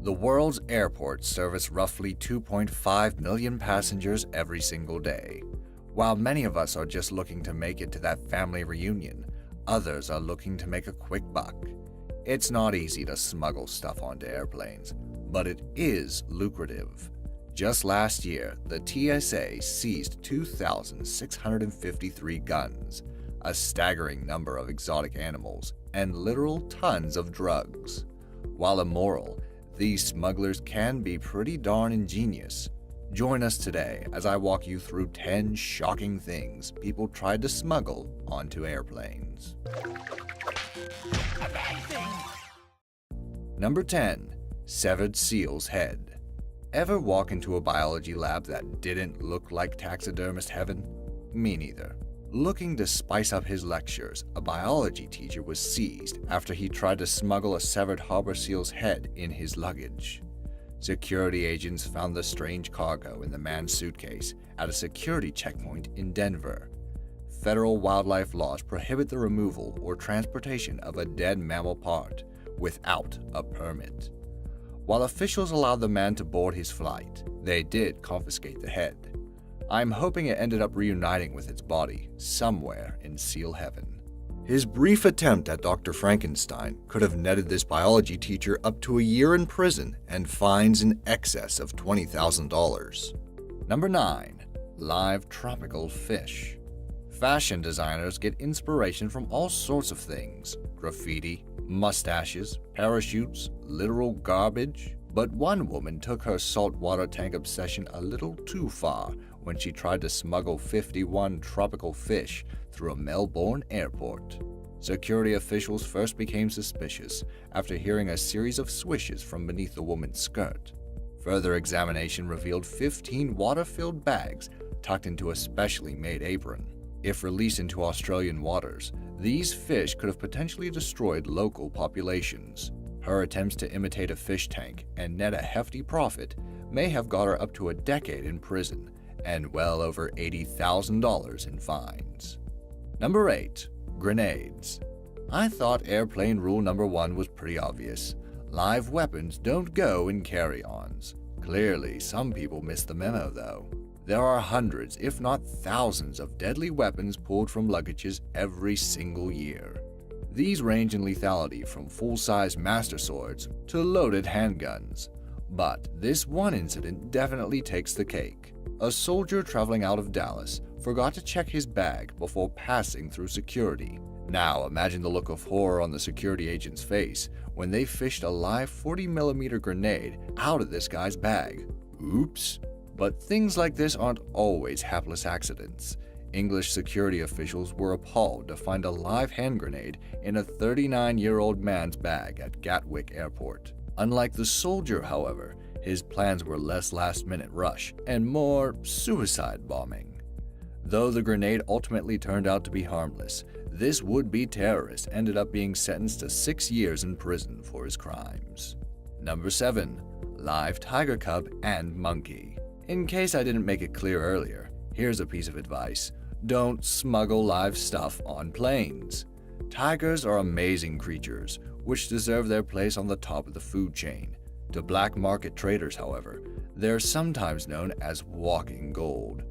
The world's airports service roughly 2.5 million passengers every single day. While many of us are just looking to make it to that family reunion, others are looking to make a quick buck. It's not easy to smuggle stuff onto airplanes, but it is lucrative. Just last year, the TSA seized 2,653 guns, a staggering number of exotic animals, and literal tons of drugs. While immoral, these smugglers can be pretty darn ingenious. Join us today as I walk you through 10 shocking things people tried to smuggle onto airplanes. Number 10. Severed seal's head. Ever walk into a biology lab that didn't look like taxidermist heaven? Me neither. Looking to spice up his lectures, a biology teacher was seized after he tried to smuggle a severed harbor seal's head in his luggage. Security agents found the strange cargo in the man's suitcase at a security checkpoint in Denver. Federal wildlife laws prohibit the removal or transportation of a dead mammal part without a permit. While officials allowed the man to board his flight, they did confiscate the head. I'm hoping it ended up reuniting with its body somewhere in seal heaven. His brief attempt at Dr. Frankenstein could have netted this biology teacher up to a year in prison and fines in excess of $20,000. Number 9. Live tropical fish. Fashion designers get inspiration from all sorts of things: graffiti, mustaches, parachutes, literal garbage. But one woman took her saltwater tank obsession a little too far when she tried to smuggle 51 tropical fish through a Melbourne airport. Security officials first became suspicious after hearing a series of swishes from beneath the woman's skirt. Further examination revealed 15 water-filled bags tucked into a specially made apron. If released into Australian waters, these fish could have potentially destroyed local populations. Her attempts to imitate a fish tank and net a hefty profit may have got her up to a decade in prison and well over $80,000 in fines. Number 8. Grenades. I thought airplane rule number 1 was pretty obvious. Live weapons don't go in carry-ons. Clearly, some people missed the memo though. There are hundreds, if not thousands, of deadly weapons pulled from luggages every single year. These range in lethality from full-size master swords to loaded handguns. But this one incident definitely takes the cake. A soldier traveling out of Dallas forgot to check his bag before passing through security. Now imagine the look of horror on the security agent's face when they fished a live 40mm grenade out of this guy's bag. Oops. But things like this aren't always hapless accidents. English security officials were appalled to find a live hand grenade in a 39-year-old man's bag at Gatwick Airport. Unlike the soldier, however, his plans were less last-minute rush and more suicide bombing. Though the grenade ultimately turned out to be harmless, this would-be terrorist ended up being sentenced to 6 years in prison for his crimes. Number 7. Live tiger cub and monkey. In case I didn't make it clear earlier, here's a piece of advice. Don't smuggle live stuff on planes. Tigers are amazing creatures, which deserve their place on the top of the food chain. To black market traders, however, they're sometimes known as walking gold.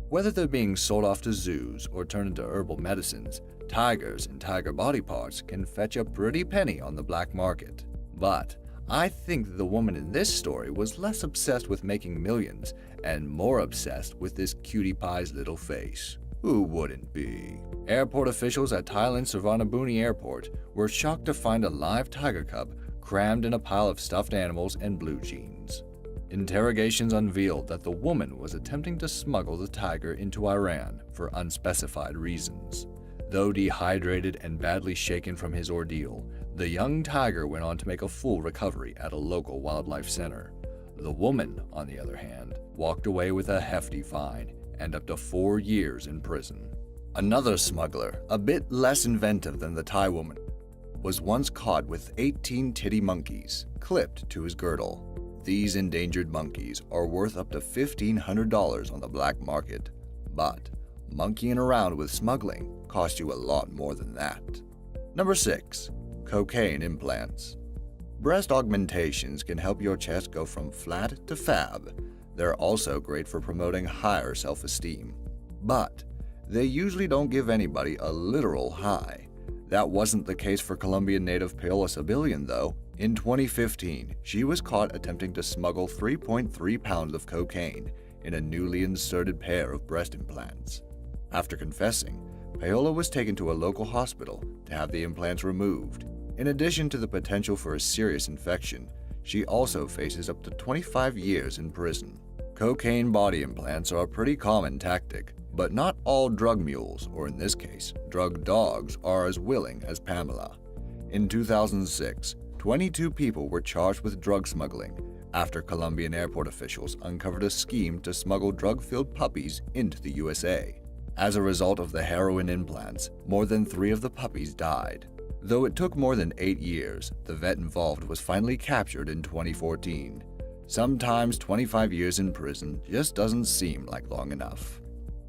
Whether they're being sold off to zoos or turned into herbal medicines, tigers and tiger body parts can fetch a pretty penny on the black market. But I think the woman in this story was less obsessed with making millions and more obsessed with this cutie pie's little face. Who wouldn't be? Airport officials at Thailand's Suvarnabhumi Airport were shocked to find a live tiger cub crammed in a pile of stuffed animals and blue jeans. Interrogations unveiled that the woman was attempting to smuggle the tiger into Iran for unspecified reasons. Though dehydrated and badly shaken from his ordeal, the young tiger went on to make a full recovery at a local wildlife center. The woman, on the other hand, walked away with a hefty fine and up to 4 years in prison. Another smuggler, a bit less inventive than the Thai woman, was once caught with 18 titty monkeys clipped to his girdle. These endangered monkeys are worth up to $1,500 on the black market, but monkeying around with smuggling costs you a lot more than that. Number 6. Cocaine implants. Breast augmentations can help your chest go from flat to fab. They're also great for promoting higher self-esteem. But they usually don't give anybody a literal high. That wasn't the case for Colombian native Paola Civilian, though. In 2015, she was caught attempting to smuggle 3.3 pounds of cocaine in a newly inserted pair of breast implants. After confessing, Paola was taken to a local hospital to have the implants removed. In addition to the potential for a serious infection, she also faces up to 25 years in prison. Cocaine body implants are a pretty common tactic, but not all drug mules, or in this case, drug dogs, are as willing as Pamela. In 2006, 22 people were charged with drug smuggling after Colombian airport officials uncovered a scheme to smuggle drug-filled puppies into the USA. As a result of the heroin implants, more than 3 of the puppies died. Though it took more than 8 years, the vet involved was finally captured in 2014. Sometimes 25 years in prison just doesn't seem like long enough.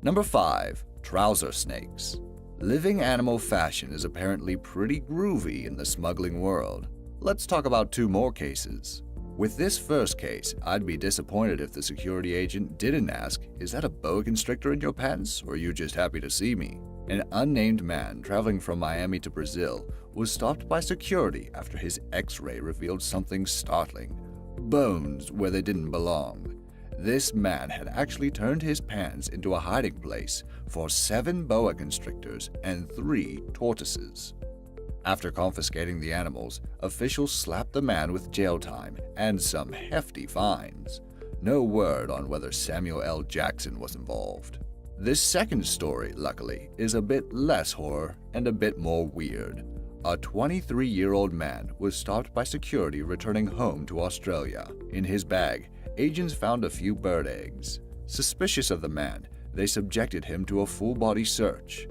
Number 5. Trouser snakes. Living animal fashion is apparently pretty groovy in the smuggling world. Let's talk about 2 more cases. With this first case, I'd be disappointed if the security agent didn't ask, "Is that a boa constrictor in your pants, or are you just happy to see me?" An unnamed man traveling from Miami to Brazil was stopped by security after his X-ray revealed something startling: bones where they didn't belong. This man had actually turned his pants into a hiding place for 7 boa constrictors and 3 tortoises. After confiscating the animals, officials slapped the man with jail time and some hefty fines. No word on whether Samuel L. Jackson was involved. This second story, luckily, is a bit less horror and a bit more weird. A 23-year-old man was stopped by security returning home to Australia. In his bag, agents found a few bird eggs. Suspicious of the man, they subjected him to a full-body search.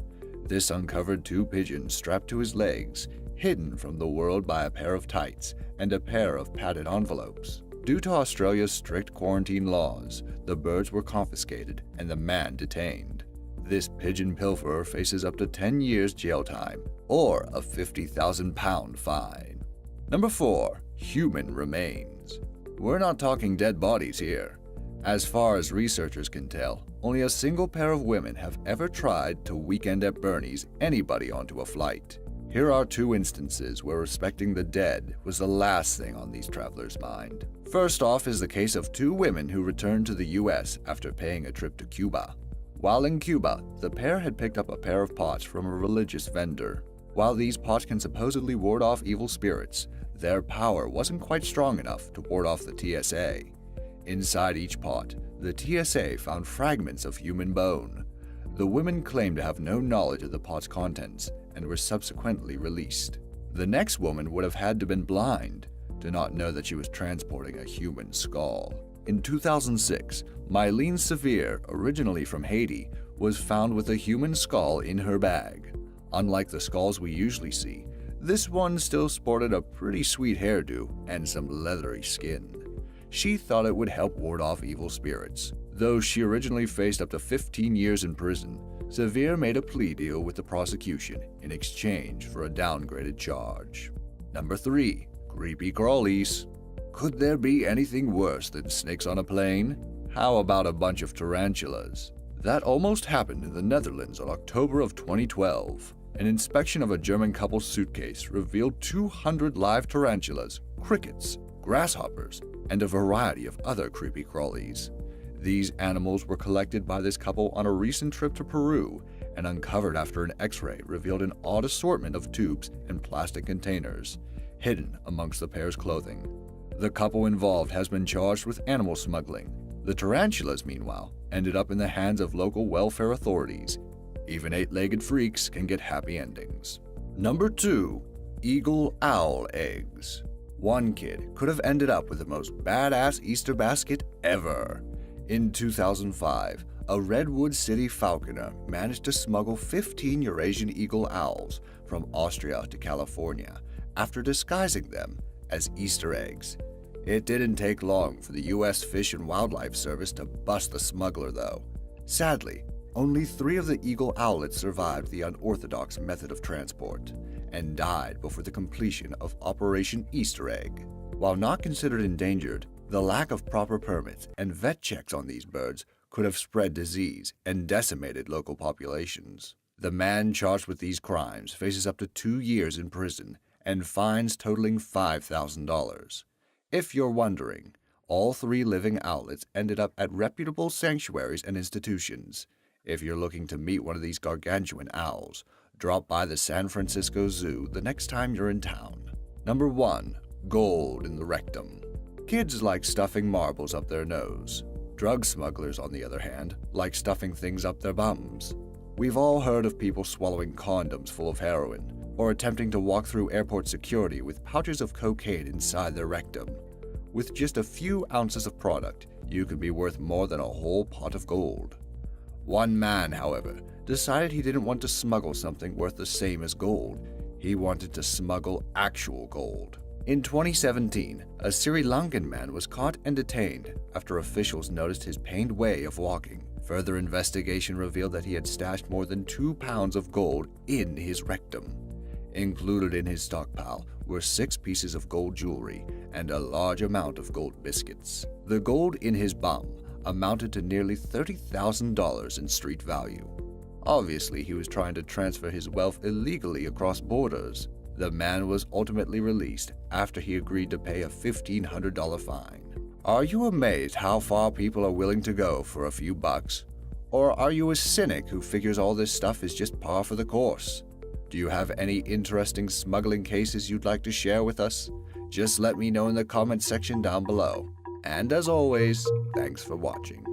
This uncovered 2 pigeons strapped to his legs, hidden from the world by a pair of tights and a pair of padded envelopes. Due to Australia's strict quarantine laws, the birds were confiscated and the man detained. This pigeon pilferer faces up to 10 years jail time or a £50,000 fine. Number 4. Human remains. We're not talking dead bodies here. As far as researchers can tell, only a single pair of women have ever tried to Weekend at Bernie's anybody onto a flight. Here are 2 instances where respecting the dead was the last thing on these travelers' mind. First off is the case of 2 women who returned to the US after paying a trip to Cuba. While in Cuba, the pair had picked up a pair of pots from a religious vendor. While these pots can supposedly ward off evil spirits, their power wasn't quite strong enough to ward off the TSA. Inside each pot, the TSA found fragments of human bone. The women claimed to have no knowledge of the pot's contents and were subsequently released. The next woman would have had to been blind to not know that she was transporting a human skull. In 2006, Mylene Sevier, originally from Haiti, was found with a human skull in her bag. Unlike the skulls we usually see, this one still sported a pretty sweet hairdo and some leathery skin. She thought it would help ward off evil spirits. Though she originally faced up to 15 years in prison, Sevier made a plea deal with the prosecution in exchange for a downgraded charge. Number 3. Creepy crawlies. Could there be anything worse than snakes on a plane? How about a bunch of tarantulas? That almost happened in the Netherlands on October of 2012. An inspection of a German couple's suitcase revealed 200 live tarantulas, crickets, grasshoppers, and a variety of other creepy crawlies. These animals were collected by this couple on a recent trip to Peru and uncovered after an X-ray revealed an odd assortment of tubes and plastic containers, hidden amongst the pair's clothing. The couple involved has been charged with animal smuggling. The tarantulas, meanwhile, ended up in the hands of local welfare authorities. Even 8-legged freaks can get happy endings. Number 2. Eagle owl eggs. One kid could have ended up with the most badass Easter basket ever. In 2005, a Redwood City falconer managed to smuggle 15 Eurasian eagle owls from Austria to California after disguising them as Easter eggs. It didn't take long for the U.S. Fish and Wildlife Service to bust the smuggler, though. Sadly, only 3 of the eagle owlets survived the unorthodox method of transport and died before the completion of Operation Easter Egg. While not considered endangered, the lack of proper permits and vet checks on these birds could have spread disease and decimated local populations. The man charged with these crimes faces up to 2 years in prison and fines totaling $5,000. If you're wondering, all 3 living outlets ended up at reputable sanctuaries and institutions. If you're looking to meet one of these gargantuan owls, drop by the San Francisco Zoo the next time you're in town. Number 1. Gold in the rectum. Kids like stuffing marbles up their nose. Drug smugglers, on the other hand, like stuffing things up their bums. We've all heard of people swallowing condoms full of heroin, or attempting to walk through airport security with pouches of cocaine inside their rectum. With just a few ounces of product, you could be worth more than a whole pot of gold. One man, however, decided he didn't want to smuggle something worth the same as gold. He wanted to smuggle actual gold. In 2017, a Sri Lankan man was caught and detained after officials noticed his pained way of walking. Further investigation revealed that he had stashed more than 2 pounds of gold in his rectum. Included in his stockpile were 6 pieces of gold jewelry and a large amount of gold biscuits. The gold in his bum amounted to nearly $30,000 in street value. Obviously, he was trying to transfer his wealth illegally across borders. The man was ultimately released after he agreed to pay a $1,500 fine. Are you amazed how far people are willing to go for a few bucks? Or are you a cynic who figures all this stuff is just par for the course? Do you have any interesting smuggling cases you'd like to share with us? Just let me know in the comments section down below. And as always, thanks for watching.